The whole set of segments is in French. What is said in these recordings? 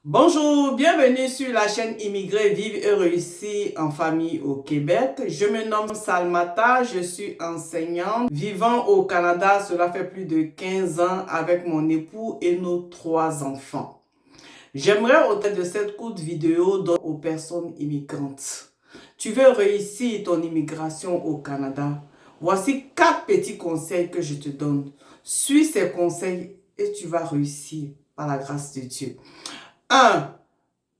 Bonjour, bienvenue sur la chaîne Immigrés Vive et Réussis en famille au Québec. Je me nomme Salmata, je suis enseignante vivant au Canada. Cela fait plus de 15 ans avec mon époux et nos 3 enfants. J'aimerais au travers de cette courte vidéo donner aux personnes immigrantes. Tu veux réussir ton immigration au Canada? Voici 4 petits conseils que je te donne. Suis ces conseils et tu vas réussir par la grâce de Dieu. 1.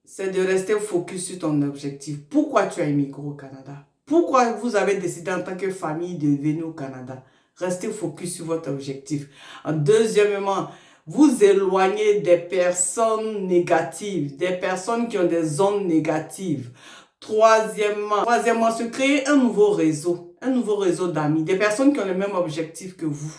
C'est de rester focus sur ton objectif. Pourquoi tu as immigré au Canada? Pourquoi vous avez décidé en tant que famille de venir au Canada? Restez focus sur votre objectif. Deuxièmement, vous éloignez des personnes négatives, des personnes qui ont des zones négatives. Troisièmement, se créer un nouveau réseau d'amis, des personnes qui ont le même objectif que vous.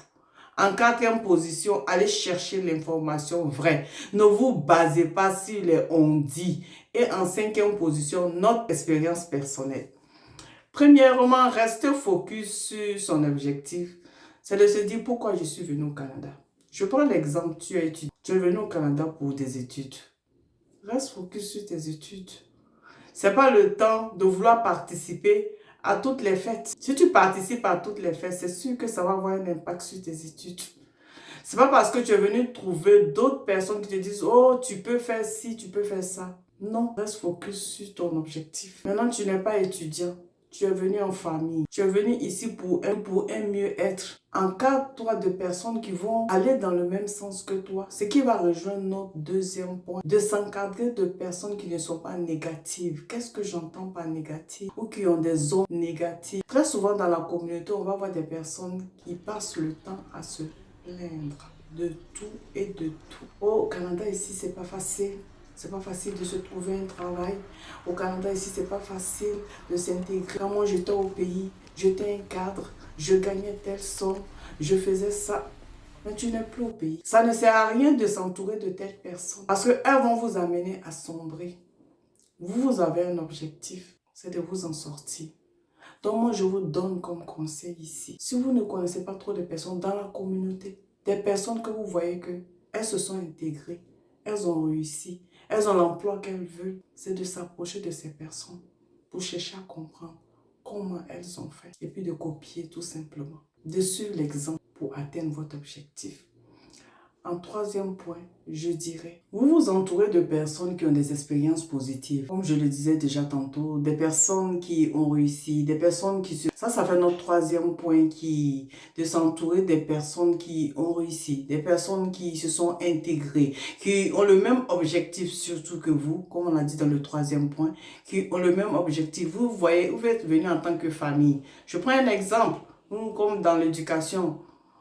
En 4e position, allez chercher l'information vraie. Ne vous basez pas sur les on-dit. Et en 5e position, notre expérience personnelle. Premièrement, rester focus sur son objectif. C'est de se dire pourquoi je suis venu au Canada. Je prends l'exemple, tu es étudiant. Tu es venu au Canada pour des études. Reste focus sur tes études. Ce n'est pas le temps de vouloir participer à toutes les fêtes. Si tu participes à toutes les fêtes, c'est sûr que ça va avoir un impact sur tes études. C'est pas parce que tu es venu trouver d'autres personnes qui te disent « Oh, tu peux faire ci, tu peux faire ça. » Non, reste focus sur ton objectif. Maintenant, tu n'es pas étudiant. Tu es venu en famille. Tu es venu ici pour un mieux-être. Encadre-toi de personnes qui vont aller dans le même sens que toi. Ce qui va rejoindre notre 2e point. De s'encadrer de personnes qui ne sont pas négatives. Qu'est-ce que j'entends par négative? Ou qui ont des zones négatives. Très souvent dans la communauté, on va voir des personnes qui passent le temps à se plaindre de tout et de tout. Au Canada, ici, c'est pas facile. C'est pas facile de se trouver un travail. Au Canada, ici, c'est pas facile de s'intégrer. Quand moi, j'étais au pays, j'étais un cadre, je gagnais telle somme, je faisais ça. Mais tu n'es plus au pays. Ça ne sert à rien de s'entourer de telles personnes. Parce qu'elles vont vous amener à sombrer. Vous avez un objectif, c'est de vous en sortir. Donc moi, je vous donne comme conseil ici. Si vous ne connaissez pas trop de personnes dans la communauté, des personnes que vous voyez qu'elles se sont intégrées, elles ont réussi, elles ont l'emploi qu'elles veulent, c'est de s'approcher de ces personnes pour chercher à comprendre comment elles ont fait. Et puis de copier tout simplement. De suivre l'exemple pour atteindre votre objectif. En 3e point, je dirais, vous vous entourez de personnes qui ont des expériences positives. Comme je le disais déjà tantôt, des personnes qui ont réussi, des personnes qui se... Ça fait notre 3e point de s'entourer des personnes qui ont réussi, des personnes qui se sont intégrées, qui ont le même objectif surtout que vous, comme on l'a dit dans le 3e point, qui ont le même objectif. Vous voyez, vous êtes venus en tant que famille. Je prends un exemple, comme dans l'éducation.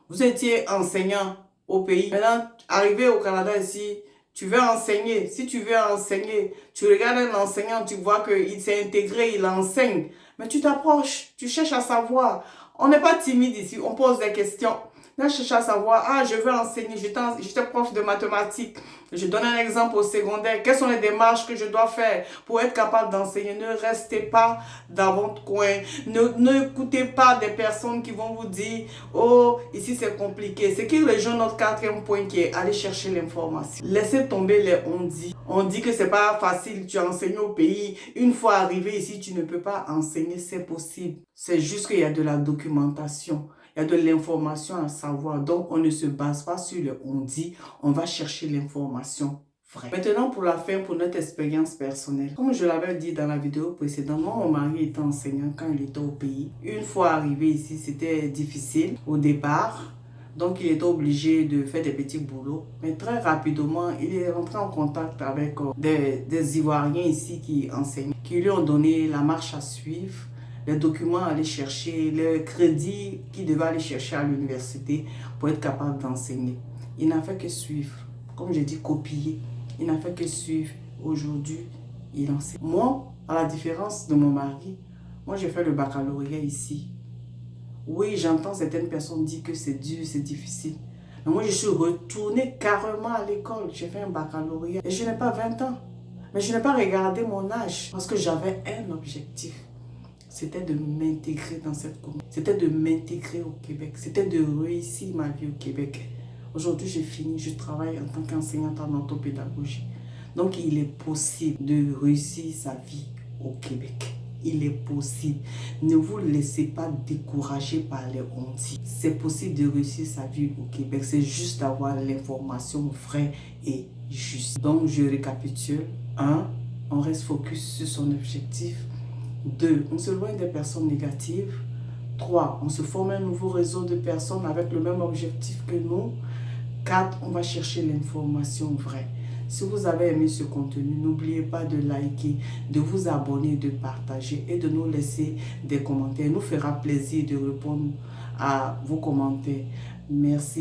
Vous étiez enseignant au pays. Maintenant, arrivé au Canada ici, tu veux enseigner. Si tu veux enseigner, tu regardes un enseignant, tu vois qu'il s'est intégré, il enseigne. Mais tu t'approches, tu cherches à savoir. On n'est pas timide ici, on pose des questions. Là, je cherche à savoir, je veux enseigner, j'étais prof de mathématiques. Je donne un exemple au secondaire. Quelles sont les démarches que je dois faire pour être capable d'enseigner? Ne restez pas dans votre coin. N'écoutez pas des personnes qui vont vous dire, oh, ici c'est compliqué. C'est qui rejoint notre 4e point qui est aller chercher l'information. Laissez tomber les on-dit. On dit que c'est pas facile, tu enseignes au pays. Une fois arrivé ici, tu ne peux pas enseigner, c'est possible. C'est juste qu'il y a de la documentation. Il y a de l'information à savoir. Donc, on ne se base pas sur le on-dit. On va chercher l'information vraie. Maintenant, pour la fin, pour notre expérience personnelle. Comme je l'avais dit dans la vidéo précédente, moi, mon mari était enseignant quand il était au pays. Une fois arrivé ici, c'était difficile au départ. Donc, il était obligé de faire des petits boulots. Mais très rapidement, il est rentré en contact avec des Ivoiriens ici qui enseignent, qui lui ont donné la marche à suivre, les documents à aller chercher, le crédit qu'il devait aller chercher à l'université pour être capable d'enseigner. Il n'a fait que suivre. Comme je dis, copier. Il n'a fait que suivre. Aujourd'hui, il enseigne. Moi, à la différence de mon mari, moi j'ai fait le baccalauréat ici. Oui, j'entends certaines personnes dire que c'est dur, c'est difficile. Mais moi, je suis retournée carrément à l'école. J'ai fait un baccalauréat et je n'ai pas 20 ans. Mais je n'ai pas regardé mon âge parce que j'avais un objectif. C'était de m'intégrer dans cette communauté. C'était de m'intégrer au Québec. C'était de réussir ma vie au Québec. Aujourd'hui, j'ai fini. Je travaille en tant qu'enseignante en orthopédagogie. Donc, il est possible de réussir sa vie au Québec. Il est possible. Ne vous laissez pas décourager par les hontis. C'est possible de réussir sa vie au Québec. C'est juste d'avoir l'information vraie et juste. Donc, je récapitule. 1. On reste focus sur son objectif. 2. On s'éloigne des personnes négatives. 3. On se forme un nouveau réseau de personnes avec le même objectif que nous. 4. On va chercher l'information vraie. Si vous avez aimé ce contenu, n'oubliez pas de liker, de vous abonner, de partager et de nous laisser des commentaires. Il nous fera plaisir de répondre à vos commentaires. Merci.